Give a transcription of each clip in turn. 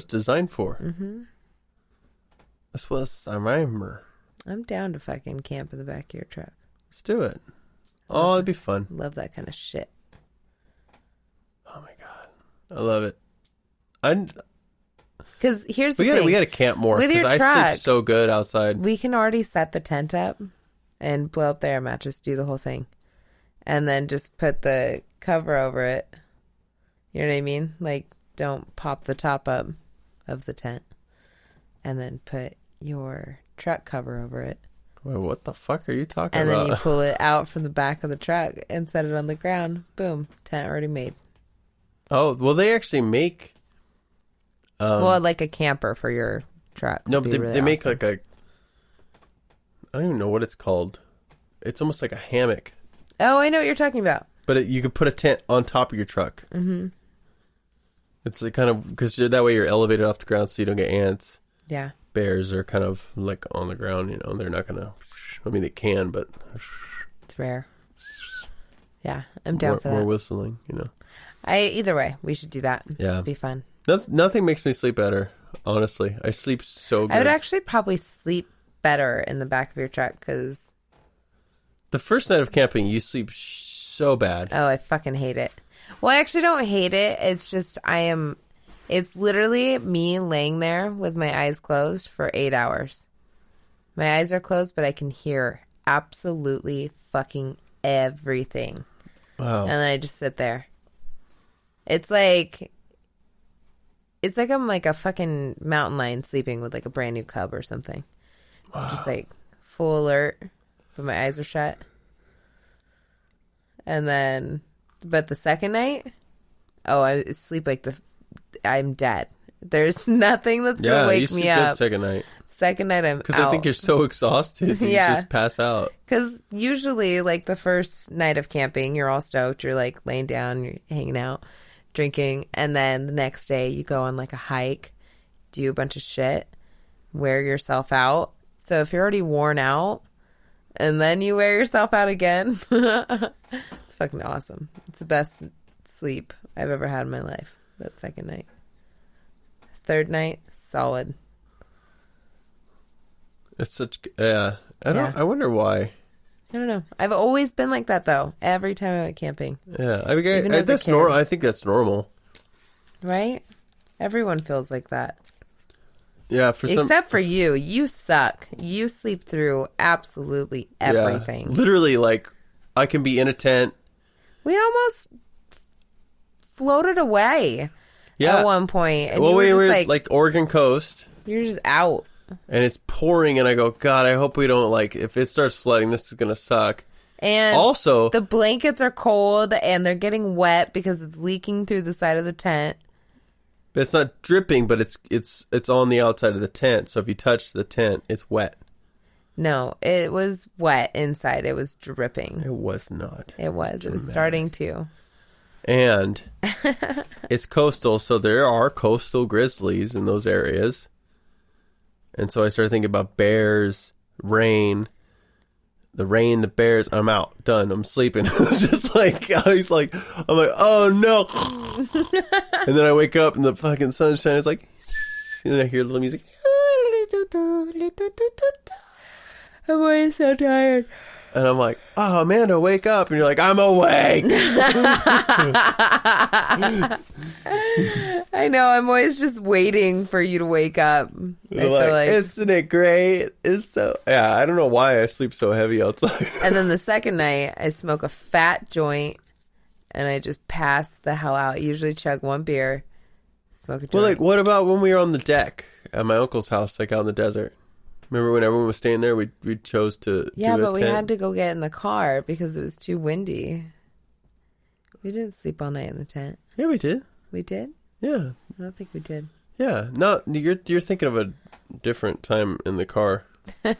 designed for. Mm-hmm. That's what I remember. I'm down to fucking camp in the back of your truck. Let's do it. Oh, it'd be fun. Love that kind of shit. Oh my God. I love it. Because here's the thing. We got to camp more. With your truck, I sleep so good outside. We can already set the tent up and blow up the air mattress, do the whole thing. And then just put the cover over it. You know what I mean? Like, don't pop the top up of the tent. And then put your truck cover over it. Wait, what the fuck are you talking about? And then you pull it out from the back of the truck and set it on the ground. Boom. Tent already made. Oh, well, they actually make... like a camper for your truck. No, but they make like a... I don't even know what it's called. It's almost like a hammock. Oh, I know what you're talking about. But you could put a tent on top of your truck. Mm-hmm. It's like kind of... Because that way you're elevated off the ground so you don't get ants. Yeah. Bears are kind of like on the ground, you know. They're not going to... I mean, they can, but... It's rare. Yeah, I'm down for that. More whistling, you know. Either way, we should do that. Yeah. It'd be fun. Nothing makes me sleep better, honestly. I sleep so good. I would actually probably sleep better in the back of your truck because... The first night of camping, you sleep so bad. Oh, I fucking hate it. Well, I actually don't hate it. It's just it's literally me laying there with my eyes closed for 8 hours. My eyes are closed, but I can hear absolutely fucking everything. Wow. And then I just sit there. It's like I'm like a fucking mountain lion sleeping with like a brand new cub or something. Wow. Just like full alert, but my eyes are shut. And then, but the second night, I sleep like I'm dead. There's nothing that's going to wake me up. Second night. Second night I'm out. Because I think you're so exhausted, you just pass out. Because usually like the first night of camping, you're all stoked. You're like laying down, you're hanging out, drinking. And then the next day you go on like a hike, do a bunch of shit, wear yourself out. So if you're already worn out and then you wear yourself out again, it's fucking awesome. It's the best sleep I've ever had in my life, that second night. Third night, solid. It's such... I wonder why. I don't know. I've always been like that, though. Every time I went camping. Yeah. I mean, that's normal. I think that's normal. Right? Everyone feels like that. Yeah, except for you. You suck. You sleep through absolutely everything. Yeah. Literally, like, I can be in a tent. We almost floated away at one point. And we were like Oregon coast. You're just out. And it's pouring, and I go, God, I hope we don't, like, if it starts flooding, this is going to suck. And also, the blankets are cold, and they're getting wet because it's leaking through the side of the tent. It's not dripping, but it's on the outside of the tent, so if you touch the tent, it's wet. No, it was wet inside. It was dripping. It was not. It was. Dramatic. It was starting to. And it's coastal, so there are coastal grizzlies in those areas. And so I started thinking about bears, rain, the bears. I'm out, done. I'm sleeping. It was just like, I'm like, oh no. And then I wake up and the fucking sunshine is like, and then I hear little music. I'm always so tired. And I'm like, oh, Amanda, wake up. And you're like, I'm awake. I know. I'm always just waiting for you to wake up. I feel like, isn't it great? It's so... Yeah, I don't know why I sleep so heavy outside. And then the second night, I smoke a fat joint, and I just pass the hell out. I usually chug one beer, smoke a joint. Well, like, what about when we were on the deck at my uncle's house, like out in the desert? Remember when everyone was staying there, we chose to do but we had to go get in the car because it was too windy. We didn't sleep all night in the tent. Yeah, we did. We did? Yeah. I don't think we did. Yeah. No, you're thinking of a different time in the car. It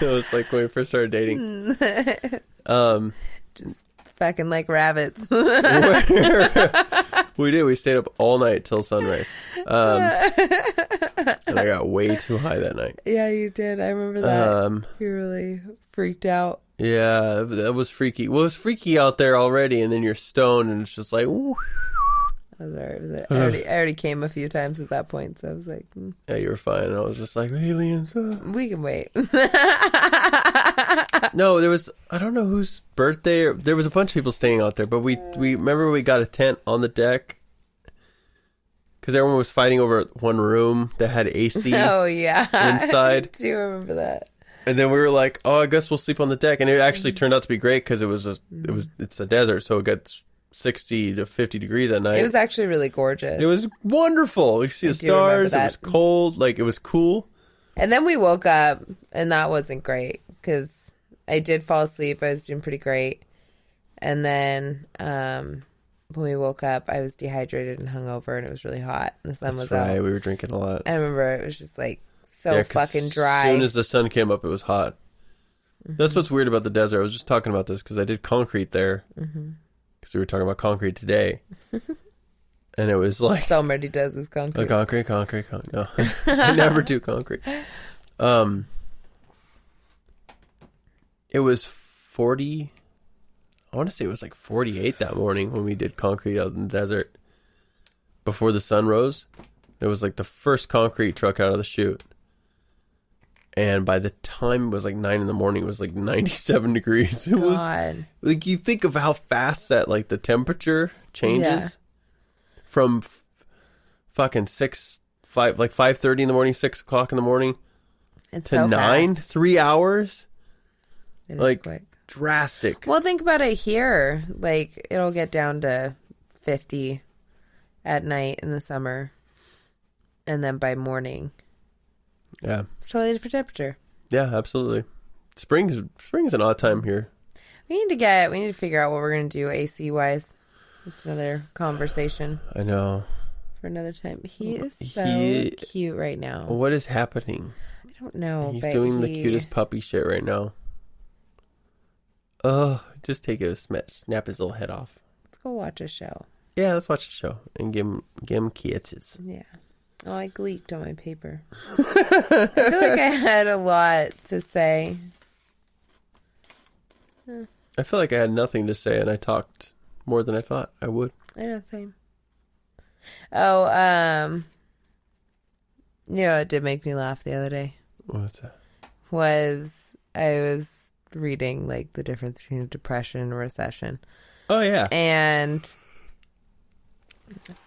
was like when we first started dating. Just fucking like rabbits. We did. We stayed up all night till sunrise. And I got way too high that night. Yeah, you did. I remember that. You really freaked out. Yeah, that was freaky. Well, it was freaky out there already, and then you're stoned, and it's just like... Whoo. I was all right with it. I already came a few times at that point, so I was like, Yeah, you were fine. And I was just like, aliens. We can wait. No, there was, I don't know whose birthday. There was a bunch of people staying out there, but we remember we got a tent on the deck because everyone was fighting over one room that had AC. Oh, yeah. Inside. I do remember that. And then we were like, oh, I guess we'll sleep on the deck. And it actually turned out to be great because it's a desert, so it gets 60 to 50 degrees at night. It was actually really gorgeous. It was wonderful. You see the stars. It was cold. Like, it was cool. And then we woke up, and that wasn't great because I did fall asleep. I was doing pretty great. And then when we woke up, I was dehydrated and hungover, and it was really hot. And the sun was out. We were drinking a lot. I remember it was just like fucking dry. As soon as the sun came up, it was hot. Mm-hmm. That's what's weird about the desert. I was just talking about this because I did concrete there. Because we were talking about concrete today. And it was like... Somebody does this concrete. Concrete. No, I never do concrete. It was 40... I want to say it was like 48 that morning when we did concrete out in the desert. Before the sun rose. It was like the first concrete truck out of the chute. And by the time it was like 9 in the morning, it was like 97 degrees. It was like, you think of how fast that, like, the temperature changes from fucking 5:30 in the morning, 6 o'clock in the morning it's to so 9, fast. 3 hours. It is like quick. Drastic. Well, think about it here. Like, it'll get down to 50 at night in the summer. And then by morning. Yeah. It's totally different temperature. Yeah, absolutely. Spring's an odd time here. We need to figure out what we're going to do AC wise. It's another conversation. I know. For another time. He is so cute right now. What is happening? I don't know. He's doing the cutest puppy shit right now. Oh, just take a snap his little head off. Let's go watch a show. Yeah, let's watch a show and give him kisses. Yeah. Oh, I leaked on my paper. I feel like I had a lot to say. I feel like I had nothing to say and I talked more than I thought I would. I know, same. Oh, you know, it did make me laugh the other day. What's that? I was reading, like, the difference between depression and recession. Oh, yeah. And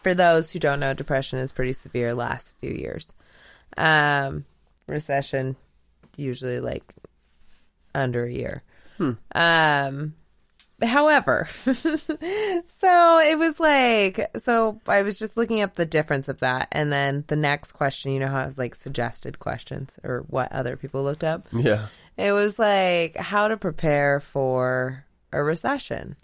for those who don't know, depression is pretty severe last few years. Recession, usually, like, under a year. However, so it was like, so I was just looking up the difference of that. And then the next question, you know how it's like suggested questions or what other people looked up? Yeah. It was like how to prepare for a recession.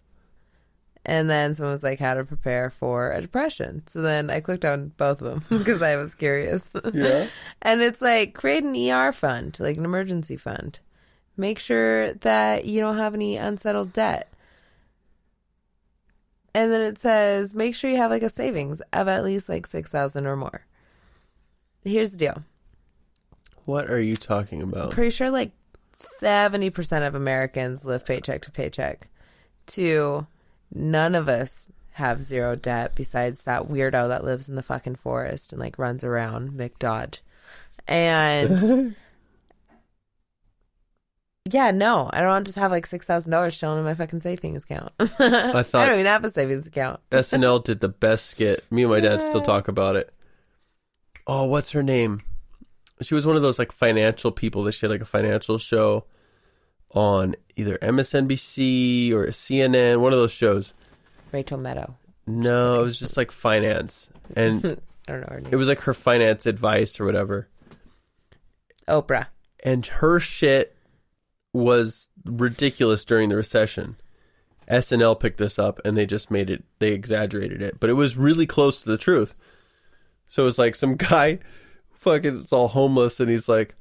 And then someone was like how to prepare for a depression. So then I clicked on both of them because I was curious. Yeah. And it's like create an ER fund, like an emergency fund. Make sure that you don't have any unsettled debt. And then it says, make sure you have like a savings of at least like $6,000 or more. Here's the deal. What are you talking about? I'm pretty sure like 70% of Americans live paycheck to paycheck. None of us have zero debt besides that weirdo that lives in the fucking forest and like runs around, Mick Dodge. And yeah, no, I don't just have like $6,000 chilling in my fucking savings account. I don't even have a savings account. SNL did the best skit. Me and my dad still talk about it. Oh, what's her name? She was one of those like financial people that she had like a financial show on either MSNBC or CNN, one of those shows. Rachel Maddow. No, it was just like finance. And I don't know her name. It was like her finance advice or whatever. Oprah. And her shit was ridiculous during the recession. SNL picked this up and they just they exaggerated it, but it was really close to the truth. So it was like some guy fucking is all homeless and he's like,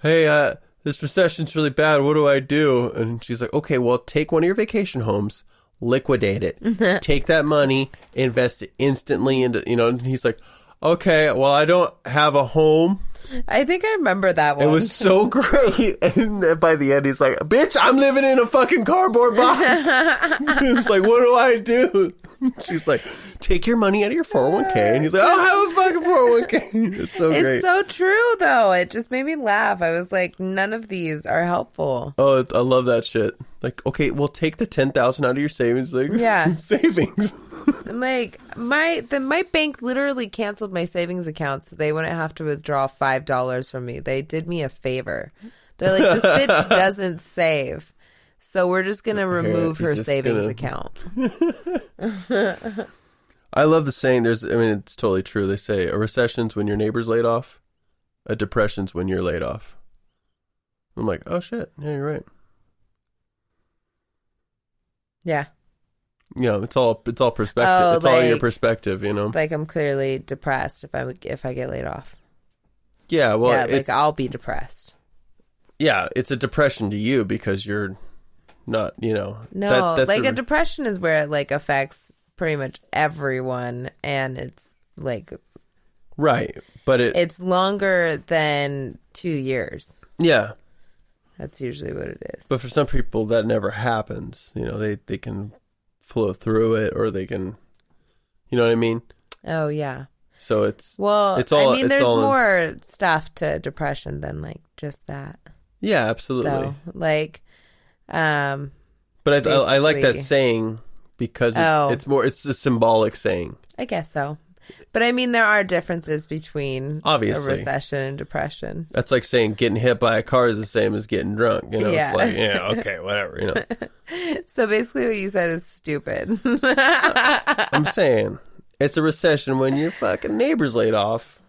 hey, this recession's really bad. What do I do? And she's like, okay, well, take one of your vacation homes, liquidate it, take that money, invest it instantly into, and he's like, okay, well, I don't have a home. I think I remember that one. It was so great. And by the end, he's like, bitch, I'm living in a fucking cardboard box. It's like, what do I do? She's like, take your money out of your 401k. And he's like, oh, have a fucking 401k. It's so great. It's so true, though. It just made me laugh. I was like, none of these are helpful. Oh, I love that shit. Like, okay, we'll take the 10,000 out of your savings. Like, Yeah. savings. Like, my bank literally canceled my savings account so they wouldn't have to withdraw $5 from me. They did me a favor. They're like, this bitch doesn't save. So we're just going to remove her savings account. I love the saying. It's totally true. They say a recession's when your neighbor's laid off. A depression's when you're laid off. I'm like, oh shit. Yeah, you're right. Yeah. You know, it's all perspective. Oh, it's all your perspective, you know. Like I'm clearly depressed if I get laid off. Yeah, well, yeah, like I'll be depressed. Yeah, it's a depression to you because you're not, you know. No, that's a depression is where it like affects pretty much everyone, and it's like right, but it's longer than 2 years. Yeah, that's usually what it is. But for some people, that never happens. You know, they can flow through it, or they can, you know what I mean? Oh yeah. So it's all. I mean, there's more stuff to depression than like just that. Yeah, absolutely. So, like, but I like that saying because it's a symbolic saying. I guess so. But I mean, there are differences between obviously a recession and depression. That's like saying getting hit by a car is the same as getting drunk. You know, yeah. It's like, yeah, okay, whatever, you know. So basically what you said is stupid. I'm saying it's a recession when your fucking neighbor's laid off.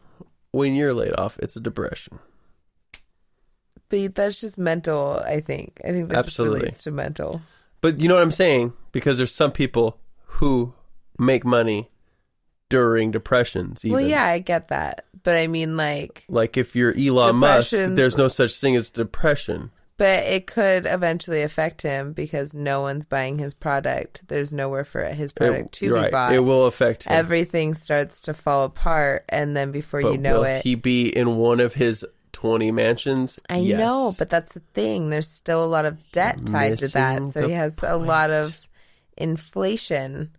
When you're laid off, it's a depression. But that's just mental, I think. I think that absolutely just relates to mental. But you know what I'm saying? Because there's some people who make money during depressions even. Well, yeah, I get that. But I mean, like if you're Elon Musk, there's no such thing as depression. But it could eventually affect him because no one's buying his product. There's nowhere for his product to be bought. It will affect him. Everything starts to fall apart, and then before you know it... will he be in one of his 20 mansions? I know, but that's the thing. There's still a lot of debt tied to that. So he has a lot of inflation.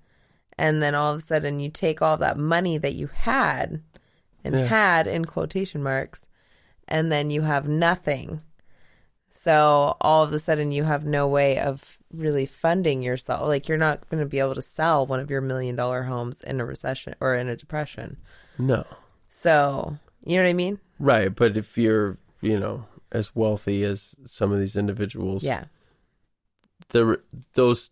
And then all of a sudden you take all that money that you had, and had in quotation marks, and then you have nothing. So all of a sudden you have no way of really funding yourself. Like you're not going to be able to sell one of your $1 million homes in a recession or in a depression. No. So, you know what I mean? Right. But if you're, you know, as wealthy as some of these individuals. Yeah. Those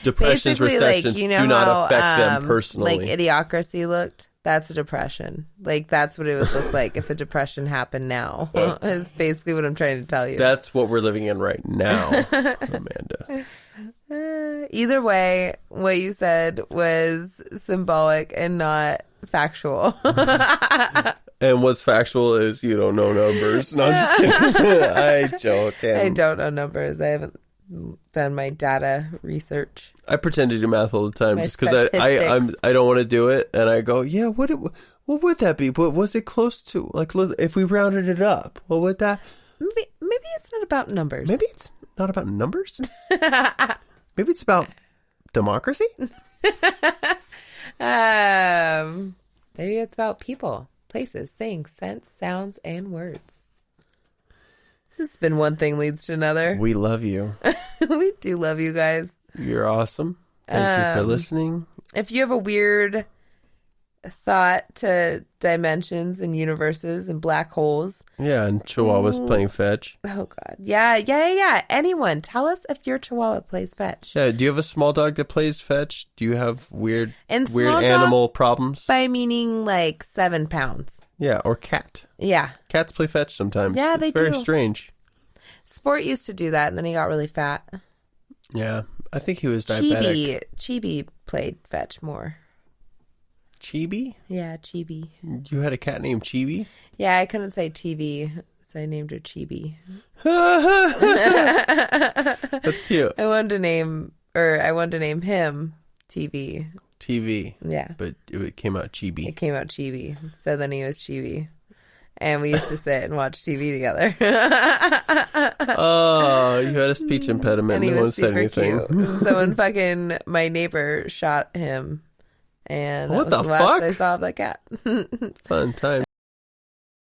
depressions, recessions do not affect them personally. Like Idiocracy looked. That's a depression. Like that's what it would look like if a depression happened now. Is basically what I'm trying to tell you. That's what we're living in right now, Amanda. Either way, what you said was symbolic and not factual. And what's factual is you don't know numbers. No, I'm just kidding. I joke. I don't know numbers. I haven't done my data research. I pretend to do math all the time just because I don't want to do it, and I go, yeah, what would that be? What was it close to? Like if we rounded it up, what would that? Maybe it's not about numbers. Maybe it's not about numbers. Maybe it's about democracy. Maybe it's about people, places, things, scents, sounds, and words. This has been one thing leads to another. We love you. We do love you guys. You're awesome. Thank you for listening. If you have a weird thought to dimensions and universes and black holes. Yeah, and Chihuahuas playing fetch. Oh, God. Yeah. Anyone, tell us if your Chihuahua plays fetch. Yeah, do you have a small dog that plays fetch? Do you have weird animal problems? By meaning like 7 pounds. Yeah, or cat. Yeah. Cats play fetch sometimes. Yeah, they do. It's very strange. Sport used to do that, and then he got really fat. Yeah, I think he was diabetic. Chibi played fetch more. Chibi? Yeah, Chibi. You had a cat named Chibi? Yeah, I couldn't say TV, so I named her Chibi. That's cute. I wanted to name him TV. TV. Yeah. But it came out Chibi. It came out Chibi. So then he was Chibi. And we used to sit and watch TV together. Oh, you had a speech impediment. And he was super cute. Someone my neighbor shot him And that What was the the last fuck? I saw of that cat. Fun time.